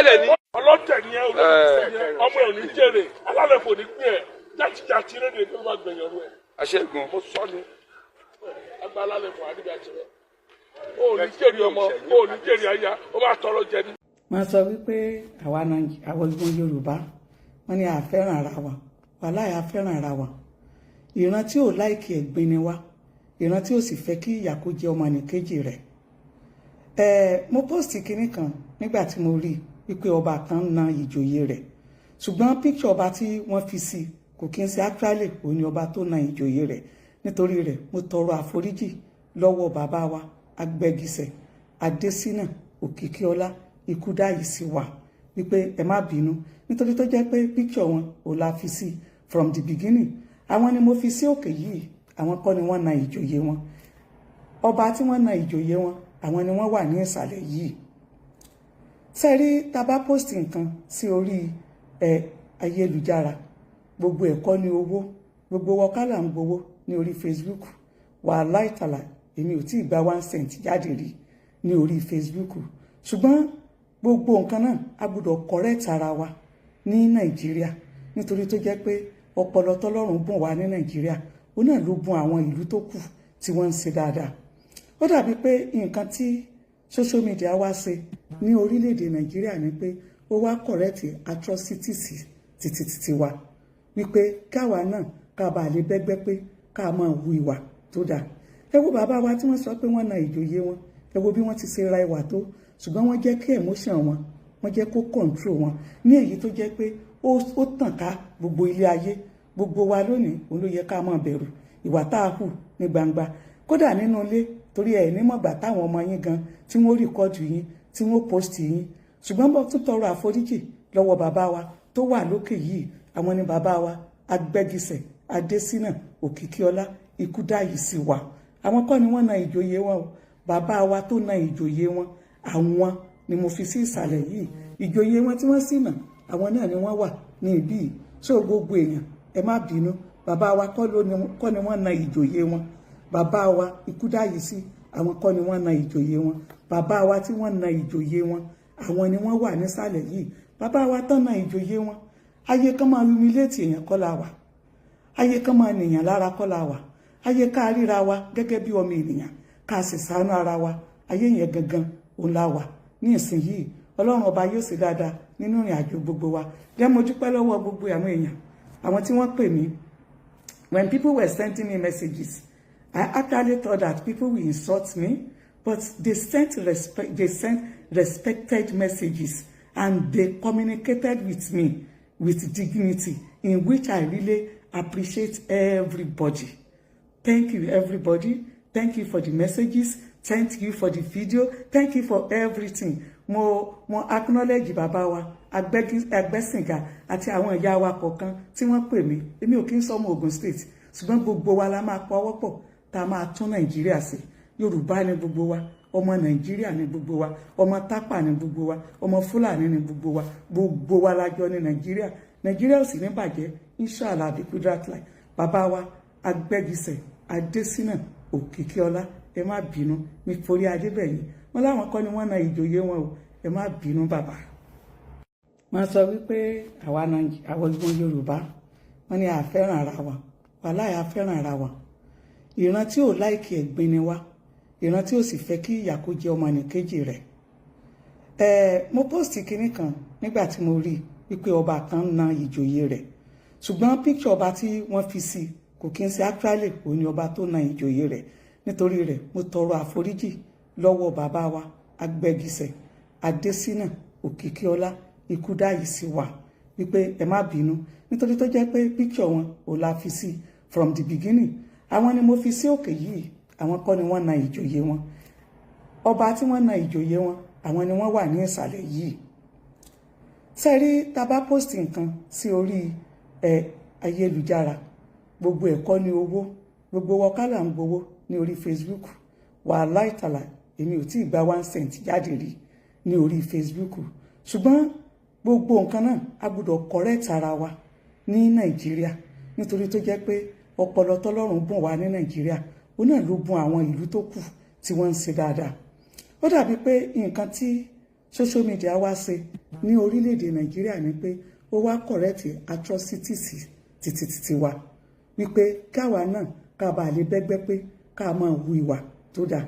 dẹ̀ ní. ọlọ́tẹ̀ ni ẹ ọmọ ẹ̀ ò ní jèrè alálẹ̀fọ̀ ní pín ẹ̀ jáde rédíò tó bá gbẹ̀yàn rú ẹ̀. aṣẹ́gun. mo sọ ni agbá alálẹ̀fọ̀ àdìbí àjẹrẹ o ò ní jèrè ọmọ o ò ní jèrè aya o bá tọrọ jẹ ní. wọ́n sọ wípé àwọn ìgbọ́n Yorùbá wọ́n ní àfẹ́ràn ara wa wàláhì àfẹ́ràn ara wa ìran tí ò láìkì ẹ̀gbin ni wá ìran tí ò sì fẹ́ kí ìyà kó jẹ ọmọnìkejì rẹ̀. Mo post kinní kan nígbà tí mo rí wípé ọba kan ń na ìjòyè rẹ̀ ṣùgbọ́n picture ọba tí wọ́n fi sí kò kí n ṣe actually òun ni ọba tó na ìjòyè rẹ̀ nítorí rẹ̀ mo tọrọ àforíjì lọ́wọ́ bàbá wa Agbẹ́gisẹ̀ Adésínà Òkìkíọlá Ikúdáyìísíwà wípé ẹ má bínú nítorí tó jẹ́ pé picture wọn ò la fi sí from the beginning àwọn ni mo fi sí òkè yìí àwọn kọ́ ni wọ́n na ìjòyè wọn ọba tí wọ́n na ìjòyè wọn àwọn ni wọ́n wà ní ìsàlẹ̀ yìí sẹ́rí taba post nǹkan sí orí ayélujára gbogbo ẹ̀kọ́ ní owó gbogbo wọ́kálà ń gbowó ní orí Facebook wàláhì tàlà èmi ò tí ì gba 1 cent jáde rí ní orí Facebook ṣùgbọ́n gbogbo nǹkan náà a gbọ́dọ̀ correct ara wa ní Nàìjíríà nítorí tó jẹ́ pé ọpọlọ tọ́lọ́run bùn wá ní Nàìjíríà ó náà ló bùn àwọn ìlú tó kù tí wọ́n ń ṣe dáadáa ó dàbí pé nǹkan tí social media wá ṣe ní orílẹ̀-èdè Nàìjíríà ni pé ó wá correct atrocities títí wa wípé káwa náà ká bá lè bẹ́gbẹ́ pé ká máa hu ìwà tó dáa ẹ wo bàbá wa tí wọ́n sọ pé wọ́n na ìjòyè wọn ẹ wo bí wọ́n ti ṣe ra ìwà tó ṣùgbọ́n wọ́n jẹ́ kí emotion wọn wọ́n jẹ́ kó control wọn ní èyí tó jẹ́ pé ó tàn ká gbogbo ilé ayé gbogbo wa lónìí òun ló yẹ ká máa bẹ̀rù ìwà tá a hù ní gbangba kódà nínú ilé torí ẹ̀ nímọ̀gbà táwọn ọmọ yín gan tí wọ́n rìkọ́dù yín tí wọ́n post yín ṣùgbọ́n bọ́ tún tọrọ àforíjì lọ́wọ́ bàbá wa tó wà lókè yìí àwọn ni bàbá wa Agbẹ́gisẹ̀ Adésínà Òkìkíọlá Ikúdáyìísíwà àwọn kọ́ ni wọ́n na ìjòyè wọn o bàbá wa tó na ìjòyè wọn àwọn ni mo fi sí ìsàlẹ̀ yìí ìjòyè wọn tí wọ́n sì nà àwọn náà ni wọ́n wà ní ibí yìí so gbogbo èèyàn ẹ má bínú bàbá wa kọ́ ni wọ́n na ìjòyè wọn bàbá wa Ikúdáyìísí àwọn kọ́ ni wọ́n na ìjòyè wọn bàbá wa tí wọ́n na ìjòyè wọn àwọn ni wọ́n wà nísàlẹ̀ yìí bàbá wa tán na ìjòyè wọn ayé kan máa humiliate èèyàn kọ́ la wà ayé kan máa nìyàn lára kọ́ la wà ayé ká ríra wa gẹ́gẹ́ bí ọmọ ènìyàn ká sì ṣàánú ara wa ayé yẹn gangan òun la wà ní ìsinyìí ọlọ́run ọba yóò ṣe dáadáa nínú ìrìn àjò gbogbo wa jẹ́ mo dúpẹ́ lọ́wọ́ gbogbo àwọn èèyàn àwọn tí wọ́n pè mí when people were sending me messages I actually thought that people will insult me but they sent respected messages and they communicated with me with dignity in which I really appreciate everybody. Thank you everybody. Thank you for the messages. Thank you for the video. Thank you for everything. Mo acknowledge bàbá wa Agbẹ́sìngà àti àwọn ìyá wa kọ̀ọ̀kan tí wọ́n pè mí. Èmi ò kí ń sọmọ Ògùn State. Ṣùgbọ́n gbogbo wa la máa pawọ́ pọ̀ tá a máa tún Nàìjíríà ṣe. Yorùbá ni gbogbo wa. Ọmọ Nàìjíríà ni gbogbo wa. Ọmọ Tápà ni gbogbo wa. Ọmọ Fúlàní ni gbogbo wa. Gbogbo wa la jọ ní Nàìjíríà. Nàìjíríà ò sì ní bàjẹ́. Inshallah bí kudratullah. Bàbá wa Agbẹ́gisẹ̀ Adésínà Òkìkíọlá ẹ má bínú mi forí adé bẹ̀yìn wọn láwọn kọ́ ni wọ́n na ìjòyè wọn o ẹ má bínú bàbá. wọ́n sọ wípé àwọn ìgbọ́n Yorùbá wọ́n ní àfẹ́ràn ara wa wàláhì àfẹ́ràn ara wa ìran tí ò láìkì ẹ̀gbin ni wá ìran tí ò sì fẹ́ kí ìyà kó jẹ ọmọnìkejì rẹ̀. Mo post kinní kan nígbà tí mo rí wípé ọba kan ń na ìjòyè rẹ̀ ṣùgbọ́n picture ọba tí wọ́n fi sí kò kí n ṣe actually òun ni ọba tó na ìjòyè rẹ̀ nítorí rẹ̀ mo tọrọ àforíjì lọ́wọ́ bàbá wa Agbẹ́gisẹ̀ Adésínà Òkìkíọlá Ikúdáyìísíwà wípé ẹ má bínú nítorí tó jẹ́ pé picture wọn ò la fi sí from the beginning àwọn ni mo fi sí òkè yìí àwọn kọ́ ni wọ́n na ìjòyè wọn ọba tí wọ́n na ìjòyè wọn àwọn ni wọ́n wà ní ìsàlẹ̀ yìí sẹ́rí taba post nǹkan sí orí ayélujára gbogbo ẹ̀kọ́ ní owó gbogbo wọ́kálà ń gbowó ní orí Facebook wàláhì tàlà èmi ò tí ì gba 1 cent jáde rí ní orí Facebook ṣùgbọ́n gbogbo nǹkan náà a gbọ́dọ̀ correct ara wa ní Nàìjíríà nítorí tó jẹ́ pé ọpọlọ tọ́lọ́run bùn wá ní Nàìjíríà ó náà ló bùn àwọn ìlú tó kù tí wọ́n ń ṣe dáadáa ó dàbí pé nǹkan tí social media wá ṣe ní orílẹ̀-èdè Nàìjíríà ni pé ó wá correct atrocities títí wa wípé káwa náà ká bàa lè bẹ́gbẹ́ pé ká máa hu ìwà tó dáa.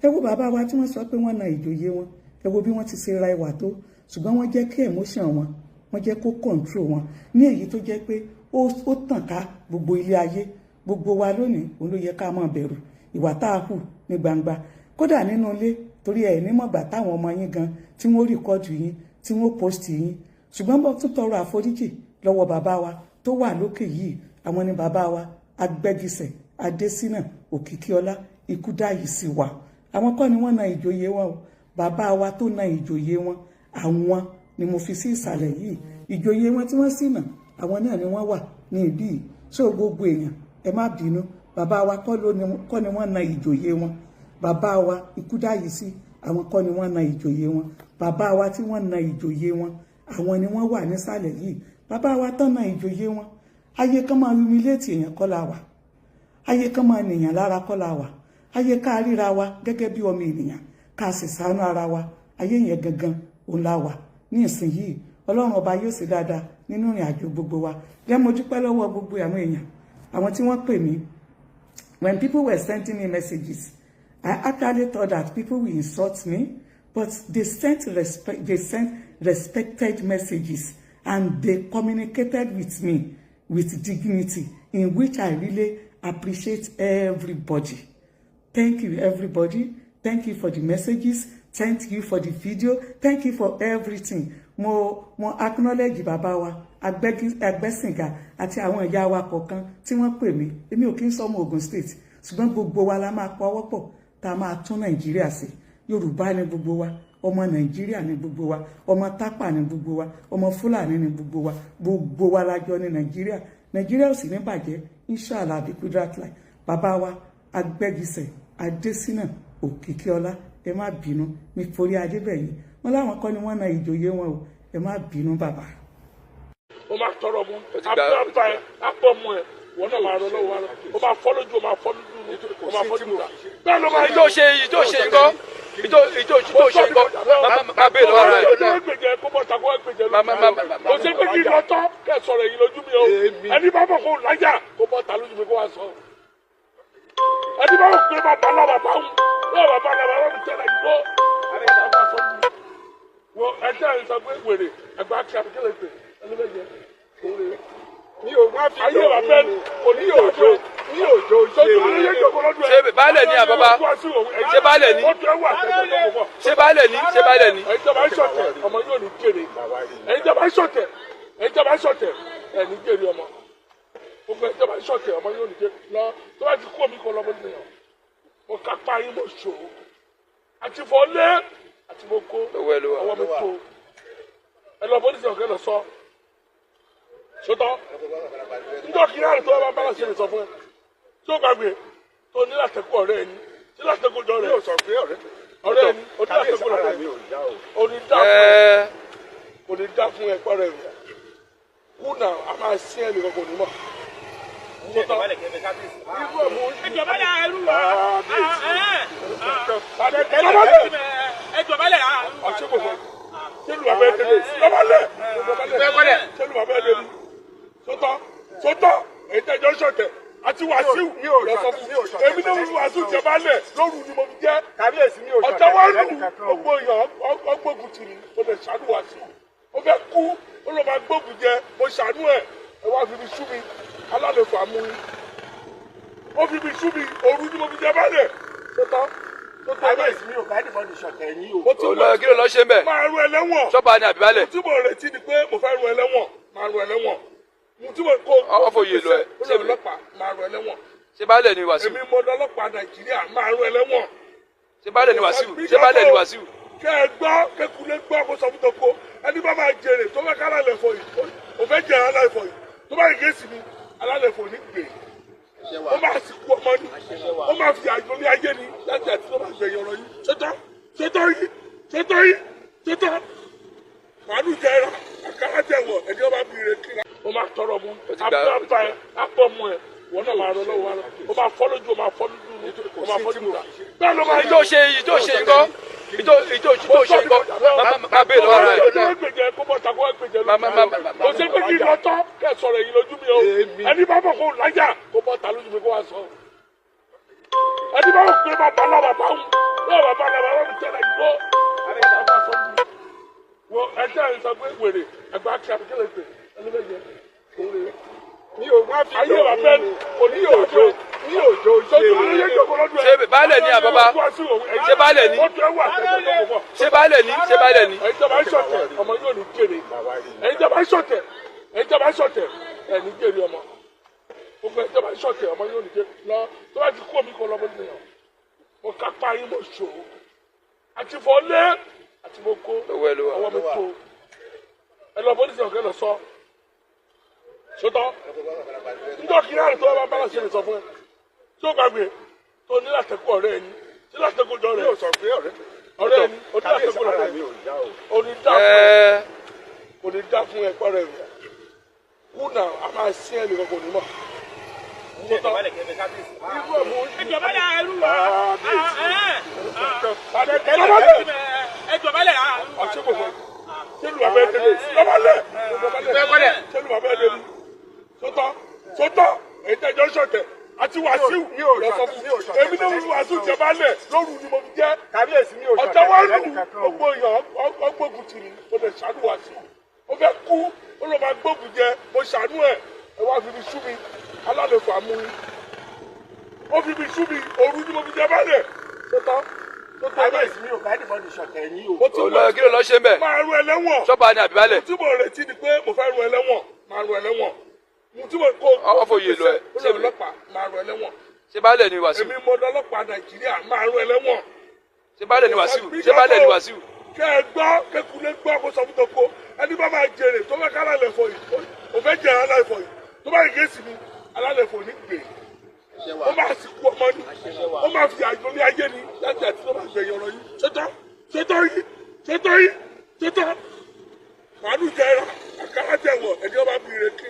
Ẹ wo bàbá wa tí wọ́n sọ pé wọ́n na ìjòyè wọn, ẹ wo bí wọ́n ti ṣe ra ìwà tó, ṣùgbọ́n wọ́n jẹ́ kí emotion wọn, wọ́n jẹ́ kó control wọn ní èyí tó jẹ́ pé ó tàn ká gbogbo ilé ayé. Gbogbo wa lónìí òun ló yẹ ká máa bẹ̀rù ìwà tá a hù ní gbangba, kódà nínú ilé, torí ẹ̀ nímọ̀gbà táwọn ọmọ yín gan tí wọ́n rìkọ́dù yín tí wọ́n post yín. Ṣùgbọ́n bọ́ tún tọrọ àforíjì lọ́wọ́ bàbá wa tó wà lókè yìí. Àwọn ni bàbá wa Agbẹ́gisẹ̀ Adésínà Òkìkíọlá Ikúdáyìísí wa. Àwọn kọ́ ni wọ́n na ìjòyè wọn o. Bàbá wa tó na ìjòyè wọn, àwọn ni mo fi sí ìsàlẹ̀ yìí. Ìjòyè wọn tí wọ́n sì nà, àwọn náà ni wọ́n wà ní ibí yìí. So gbogbo èèyàn ẹ má bínú, bàbá wa kọ́ ni wọ́n na ìjòyè wọn. Bàbá wa Ikúdáyìísí, àwọn kọ́ ni wọ́n na ìjòyè wọn. Bàbá wa tí wọ́n na ìjòyè wọn, àwọn ni wọ́n wà nísàlẹ̀ yìí. Bàbá wa tán na ìjòyè wọn. Ayé kan máa humiliate èèyàn kọ́ la wà. Ayé kan máa nìyàn lára kọ́ la wà. Ayé ká ríra wa gẹ́gẹ́ bí ọmọ ènìyàn, ká sì ṣàánú ara wa. Ayé yẹn gangan òun la wà ní ìsinyìí. Ọlọ́run ọba yóò ṣe dáadáa nínú ìrìn àjò gbogbo wa. Jẹ́ mo dúpẹ́ lọ́wọ́ gbogbo àwọn èèyàn, àwọn tí wọ́n pè mí. When people were sending me messages, I actually thought that people will insult me, but they sent respected messages, and they communicated with me with dignity, in which I really appreciate everybody. Thank you, everybody. Thank you for the messages. Thank you for the video. Thank you for everything. Mo acknowledge bàbá wa Agbẹ́sìngà àti àwọn ìyá wa kọ̀ọ̀kan tí wọ́n pè mí. Èmi ò kí ń sọmọ Ògùn State, ṣùgbọ́n gbogbo wa la máa pawọ́pọ̀ tá a máa tún Nàìjíríà ṣe. Yorùbá ni gbogbo wa, ọmọ Nàìjíríà ni gbogbo wa, ọmọ Tápà ni gbogbo wa, ọmọ Fúlàní ni gbogbo wa lájọ ní Nàìjíríà. Nàìjíríà ò sì ní bàjẹ́, inshallah bí kudrat-lai. Bàbá wa Agbẹ́gisẹ̀ Adésínà Òkìkíọlá, ẹ má bínú, mi forí adé bẹ̀yìn. Wọ́n láwọn kọ́ ni wọ́n na ìjòyè wọn o, ẹ má bínú bàbá. Ó máa tọrọ mú, àbúrò ẹ, àpọ̀ mú ẹ, wọ́n náà máa rọ lọ́wọ́ wa, ó máa fọ́ lójú, ó máa fọ́ lójú, ó máa fọ́ lójú. Bẹ́ẹ̀ ló máa ìjọ ṣe nǹkan, ìjọ ṣe nǹkan, má bèèrè lọ́wọ́ rẹ̀. Ó gbèjẹ kó bọ́ ta kó wá gbèjẹ lójú. Kò sí pé kí n lọ tọ́ kẹ́ sọ̀rọ̀ èyí lójú mi o. Ẹni bá bọ̀ kó lájà kó bọ́ ta lójú mi kó wá sọ. Ẹni bá bọ̀ kó bá bá lọ́wọ́ bá wù, lọ́wọ́ bá lọ́wọ́ bá wù tẹ̀lé ìgbó. Wọ ẹjẹ́ yìí sọ pé wèrè ẹgbẹ́ àti àbíkẹ́lẹ̀ pè ẹni bẹ́ẹ̀ jẹ́ òwúrẹ́. Mi ò má fi ayé wa bẹ́ẹ̀ òní òjò ṣe baálẹ̀ ní àbábá ṣe baálẹ̀ ní ṣe baálẹ̀ ní ṣe baálẹ̀ ní. ẹ̀yin jọba ń ṣọ̀tẹ̀ ọmọ yóò ní jèrè ẹ̀yin jọba ń ṣọ̀tẹ̀ ẹ̀yin jọba ń ṣọ̀tẹ̀ ẹ̀ ní jèrè ọmọ gbogbo ẹ̀yin jọba ń ṣọ̀tẹ̀ ọmọ yóò ní jèrè lọ tó bá ti kú omi kọ lọ́mọ nìyẹn mo kápá yín mo ṣòro àti fọlé àti mo kó ọwọ́ mi tó ẹ lọ bọ́dí sọ̀kẹ́ lọ sọ sọtọ́ níjọ́ kí náà tó bá bá ṣe lè sọ fún ẹ tó gbàgbé tó ní látẹ̀kù ọ̀rẹ́ ẹni tí látẹ̀kù jọ rẹ̀ ọ̀rẹ́ ẹni ó ní látẹ̀kù ọ̀rẹ́ ẹni ó ní dá fún ẹ pẹ́rẹ́ rẹ̀ kú náà a máa sí ẹ̀ nìkan kò ní mọ̀. Sọtọ́ èyí tẹ́jọ́ ṣọ̀tẹ̀ àti Wàsíù èmi náà wí Wàsíù jẹ balẹ̀ lóru ni mo fi jẹ́ ọ̀tá wa lù gbogbo èèyàn ọgbógun tì mí mo lè ṣàánú Wàsíù ó fẹ́ kú ó lọ máa gbógun jẹ mo ṣàánú ẹ̀ ẹ wá fi mi sú mi alálẹ̀kọ̀ àmúyí ó fi mi sú mi òru ni mo fi jẹ balẹ̀ sọtọ́ kábíyèsí mi ò bá dìbò ní ṣọ̀tẹ̀ yín o. kí ló lọ ṣe ń bẹ̀. máa ru ẹlẹ́wọ̀n ṣọ́ba ni àbíbálẹ̀. mo tí mo retí ni pé mo fẹ́ ru ẹlẹ́wọ̀n máa ru ẹlẹ́wọ̀n mo tí mo kó ọ̀fọ̀yè lọ ẹ̀ ṣe ọlọ́pàá máa ru ẹlẹ́wọ̀n. ṣé baálẹ̀ ni Wàsíù. èmi mo lọ́lọ́pàá Nàìjíríà máa ru ẹlẹ́wọ̀n. ṣé baálẹ̀ ni Wàsíù. ṣé baálẹ̀ ni Wàsíù. kẹ ẹ gbọ́ kékulé gbọ́ kó sọ fún toko ẹni bá máa jèrè tó bá ká alálẹ̀ fọ yìí ó fẹ́ jẹ alálẹ̀ fọ yìí tó bá yìí kéésì mi alálẹ̀ fọ ní gbè ó máa sì kú ọmọ ní ó máa fi àjọ ní ayé ni láti àti tó máa gbẹ̀yìn ọ̀rọ̀ yìí ṣètò màálù jẹra àkàrà jẹwọ ẹni ọba bí ire kíra. ó máa tọrọ mú àbúrò ẹ àpọ̀ mú ẹ wọn náà máa rọ lọ́wọ́ wa ó máa fọ́ lójú ó máa fọ́ lójú ó máa fọ́ lójú. bẹ́ẹ̀ ló máa ìjọ ṣe nǹkan ìjọ ṣe gbọ́ má bẹ́ẹ̀ lọ́wọ́ rẹ̀. kò sí pé kí lọ tọ́ kẹ́ sọ̀rọ̀ èyí lójú mi o ẹni bá bọ̀ kó lájà kó bọ́ ta lójú mi kó wá sọ. ẹni bá wọ̀ pé bàbá náà bàbá ń náà bàbá náà bàbá ń tẹ̀lé ìgbó. wo ẹjẹ́ ẹ̀ sọ pé wèrè ẹgbẹ́ akí abikẹ́lẹ̀ pé ẹni bẹ́ẹ̀ jẹ́ òun rè é. mi ò má fi ayé wa fẹ́ kò ní òjò ṣé baálẹ̀ ní àbábá ṣé baálẹ̀ ní ṣé baálẹ̀ ní ṣé baálẹ̀ ní. ẹ̀yin tó bá ṣọ̀tẹ̀ ọmọ yóò ní jèrè ẹ̀yin tó bá ṣọ̀tẹ̀ ẹ̀yin tó bá ṣọ̀tẹ̀ ẹ̀ ní jèrè ọmọ gbogbo ẹ̀yin tó bá ṣọ̀tẹ̀ ọmọ yóò ní jèrè lọ tó bá ti kú omi kan lọ́mọdé nìyẹn mo kápá yín mo ṣòro àti fọlé àti mo kó ọwọ́ mi tó ẹ lọ bọ́ nísìnyí ọ̀kẹ́ lọ sọ sọtọ njọ kìí àrùn tó bá bá ṣe lè sọ fún ẹ tó gbàgbé tó ní látẹkọ ọ̀rẹ́ ẹni tí látẹkọ jọ rẹ yóò sọ pé ọ̀rẹ́ ẹni oní látẹkọ ọ̀rẹ́ ẹni oní dá fún ẹ pẹrẹ rẹ kú náà a máa sí ẹ nìkan kò ní mọ. ìjọba lẹ sọtọ èyí tẹjọ sọtẹ àti wàásù lọsọ fún èmi náà wù wàásù jẹba lẹ lóru ni mo fi jẹ ọjọ wa lù gbogbo èèyàn ọgbógun tì mí mo lè ṣàánú wàásù mo fẹ́ kú ó lọ máa gbógun jẹ mo ṣàánú ẹ wá fi mi sú mi alálẹ̀kọ̀ àmúrí ó fi mi sú mi òru ni mo fi jẹba lẹ sọtọ kábíyèsí mi ò bá dìbọn ṣọ̀tẹ̀ yín o. kí ló lọ ṣe ń bẹ̀. máa rú ẹlẹ́wọ̀n. sọ́ba ni àbí baálẹ̀. tí mo retí ni pé mo fẹ́ rú ẹlẹ́wọ̀n máa rú ẹlẹ́wọ̀n. tí mo kó ọfọyè lọ ẹ ṣe ọlọ́pàá máa rú ẹlẹ́wọ̀n. ṣé baálẹ̀ ni Wàsíù. èmi mo lọ́lọ́pàá Nàìjíríà máa rú ẹlẹ́wọ̀n. ṣé baálẹ̀ ni Wàsíù. ṣé baálẹ̀ ni Wàsíù. kẹ́ ẹ gbọ́ kékulé gbọ́ kó sọ fún tó kó ẹni bá máa jèrè tó bá ká alálẹ̀ fọ yìí ó fẹ́ jẹ alálẹ̀ fọ yìí tó bá yìí sí mi alálẹ̀ fọ ní gbè ó máa sì kú ọmọ ní ó máa fi àjọ ní ayé ni láti àti tó máa gbẹ̀yìn ọ̀rọ̀ yìí ṣètò yìí màálù jẹ́ ẹ̀rọ àkàrà jẹ̀wọ̀ ẹni ó bá bí ire kí